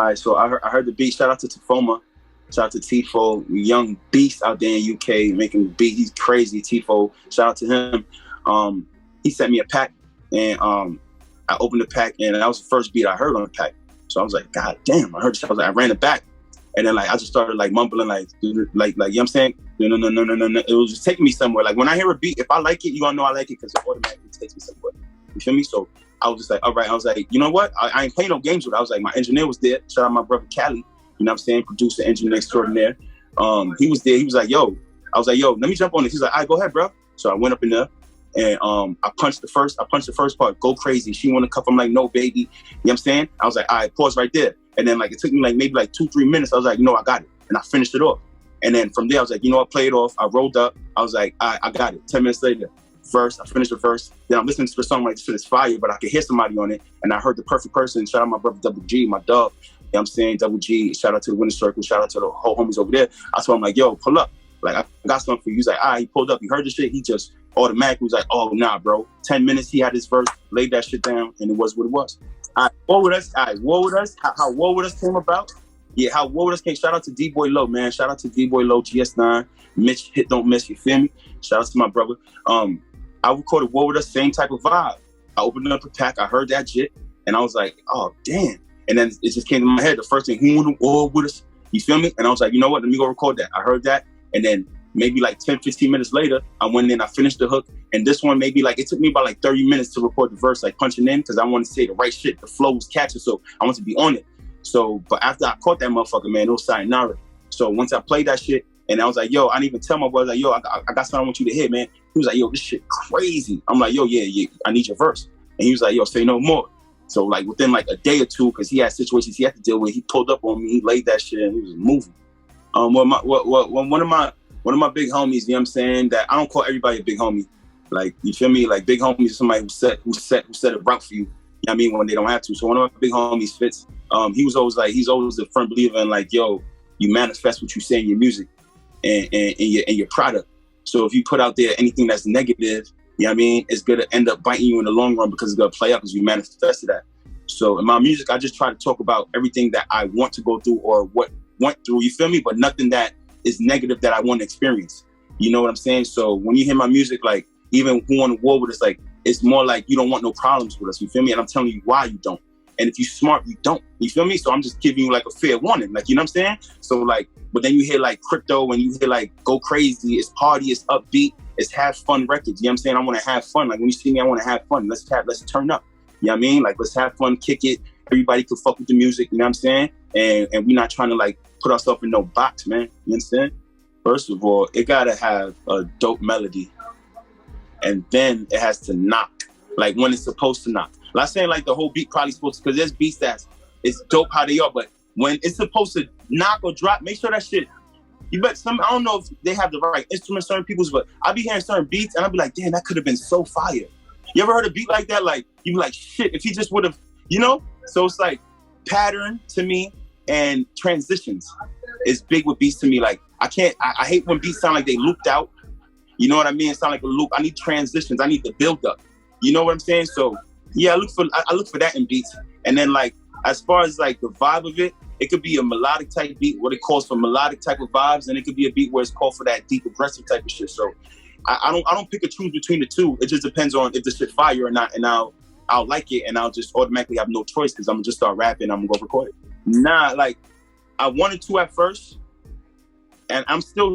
All right, so I heard the beat. Shout out to Tifoma. Shout out to Tifo, young beast out there in UK making the beat. He's crazy, Tifo. Shout out to him. He sent me a pack, and I opened the pack, and that was the first beat I heard on the pack. So I was like, God damn! I heard this. I was like, I ran it back, and then like I just started like mumbling, like you know what I'm saying? No. It was just taking me somewhere. Like when I hear a beat, if I like it, you gonna know I like it because it automatically takes me somewhere. You feel me? So I was just like, all right. I was like, you know what? I ain't playing no games with it. I was like, my engineer was there. Shout out my brother Cali. You know what I'm saying? Producer, engineer extraordinaire. He was there. He was like, yo. I was like, yo, let me jump on this. He's like, all right, go ahead, bro. So I went up in there and I punched the first part, go crazy. She want to cuff. I'm like, no, baby. You know what I'm saying? I was like, all right, pause right there. And then like it took me like maybe like 2-3 minutes. I was like, you know, I got it. And I finished it off. And then from there, I was like, you know what, play it off. I rolled up. I was like, all right, I got it. 10 minutes later, verse, I finished the verse. Then I'm listening to the song like this shit is fire, but I could hear somebody on it. And I heard the perfect person. Shout out my brother Double G, my dog. You know what I'm saying? Double G, shout out to the Winner Circle, shout out to the whole homies over there. I told him like, yo, pull up. Like, I got something for you. He's like, all right, he pulled up, he heard the shit, he just automatically was like, oh, nah, bro. 10 minutes, he had his verse, laid that shit down, and it was what it was. All right, War With Us, how War With Us came about. Yeah, how War With Us came, shout out to D-Boy Low, man. Shout out to D-Boy Low, GS9, Mitch, Hit Don't Miss, you feel me? Shout out to my brother. I recorded War With Us, same type of vibe. I opened up the pack, I heard that shit, and I was like, oh, damn. And then it just came to my head, the first thing, who wanna war with us? You feel me? And I was like, you know what, let me go record that. I heard that, and then maybe like 10, 15 minutes later, I went in, I finished the hook, and this one maybe like, it took me about like 30 minutes to record the verse, like punching in, because I wanted to say the right shit, the flow was catching, so I wanted to be on it. So, but after I caught that motherfucker, man, it was sayonara. So once I played that shit, and I was like, yo, I didn't even tell my brother, like, yo, I got something I want you to hit, man. He was like, yo, this shit crazy. I'm like, yo, yeah, I need your verse. And he was like, yo, say no more. So like within like a day or two, because he had situations he had to deal with, he pulled up on me, he laid that shit, and he was moving. One of my big homies, you know what I'm saying, that I don't call everybody a big homie. Like, you feel me? Like big homie is somebody who set a route for you. You know what I mean? When they don't have to. So one of my big homies, Fitz, he's always a firm believer in like, yo, you manifest what you say in your music and your product. So if you put out there anything that's negative, you know what I mean, it's gonna end up biting you in the long run because it's gonna play out because you manifested that. So in my music, I just try to talk about everything that I want to go through or what went through, you feel me? But nothing that is negative that I want to experience. You know what I'm saying? So when you hear my music, like even Who on the War With Us, like it's more like you don't want no problems with us, you feel me? And I'm telling you why you don't. And if you smart, you don't. You feel me? So I'm just giving you like a fair warning, like, you know what I'm saying? So like, but then you hear like Crypto and you hear like Go Crazy, it's party, it's upbeat, it's have fun records. You know what I'm saying? I want to have fun. Like when you see me, I want to have fun. Let's turn up. You know what I mean? Like let's have fun, kick it. Everybody can fuck with the music, you know what I'm saying? And we're not trying to like put ourselves in no box, man. You understand? First of all, it gotta have a dope melody. And then it has to knock. Like when it's supposed to knock. I'm not saying like the whole beat probably supposed to, because there's beats that's it's dope how they are, but when it's supposed to knock or drop, make sure that shit, I don't know if they have the right instruments, certain people's, but I'll be hearing certain beats and I'll be like, damn, that could have been so fire. You ever heard a beat like that? Like, you be like, shit, if he just would have, you know? So it's like pattern to me and transitions is big with beats to me. Like, I hate when beats sound like they looped out. You know what I mean? It sound like a loop. I need transitions. I need the build up. You know what I'm saying? So yeah, I look for that in beats. And then like, as far as like the vibe of it, it could be a melodic type beat, what it calls for melodic type of vibes, and it could be a beat where it's called for that deep aggressive type of shit. So I don't pick or choose between the two. It just depends on if the shit fire or not, and I'll like it, and I'll just automatically have no choice because I'm gonna just start rapping. I'm gonna go record it. Nah, like I wanted to at first, and I'm still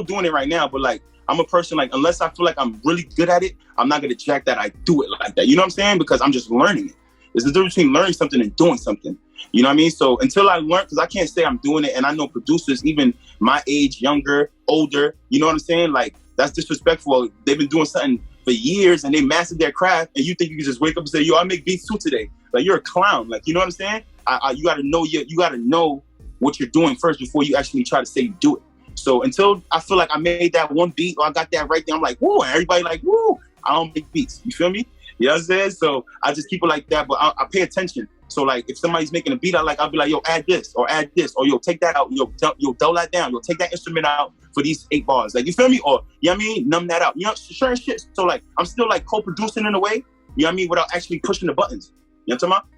doing it right now. But like I'm a person like unless I feel like I'm really good at it, I'm not gonna jack that I do it like that. You know what I'm saying? Because I'm just learning it. There's a difference between learning something and doing something. You know what I mean? So until I learn, because I can't say I'm doing it, and I know producers, even my age, younger, older, you know what I'm saying? Like, that's disrespectful. They've been doing something for years, and they mastered their craft, and you think you can just wake up and say, yo, I make beats too today. Like, you're a clown. Like, you know what I'm saying? You gotta know what you're doing first before you actually try to say you do it. So until I feel like I made that one beat, or I got that right there, I'm like, woo, and everybody like, woo, I don't make beats. You feel me? You know what I'm saying? So I just keep it like that, but I pay attention. So like if somebody's making a beat, I'll be like, yo, add this, or yo, take that out, yo, dull that down, yo, take that instrument out for these 8 bars. Like, you feel me? Or, you know what I mean? Numb that out. You know, certain shit. So like, I'm still like co-producing in a way, you know what I mean? Without actually pushing the buttons. You know what I'm talking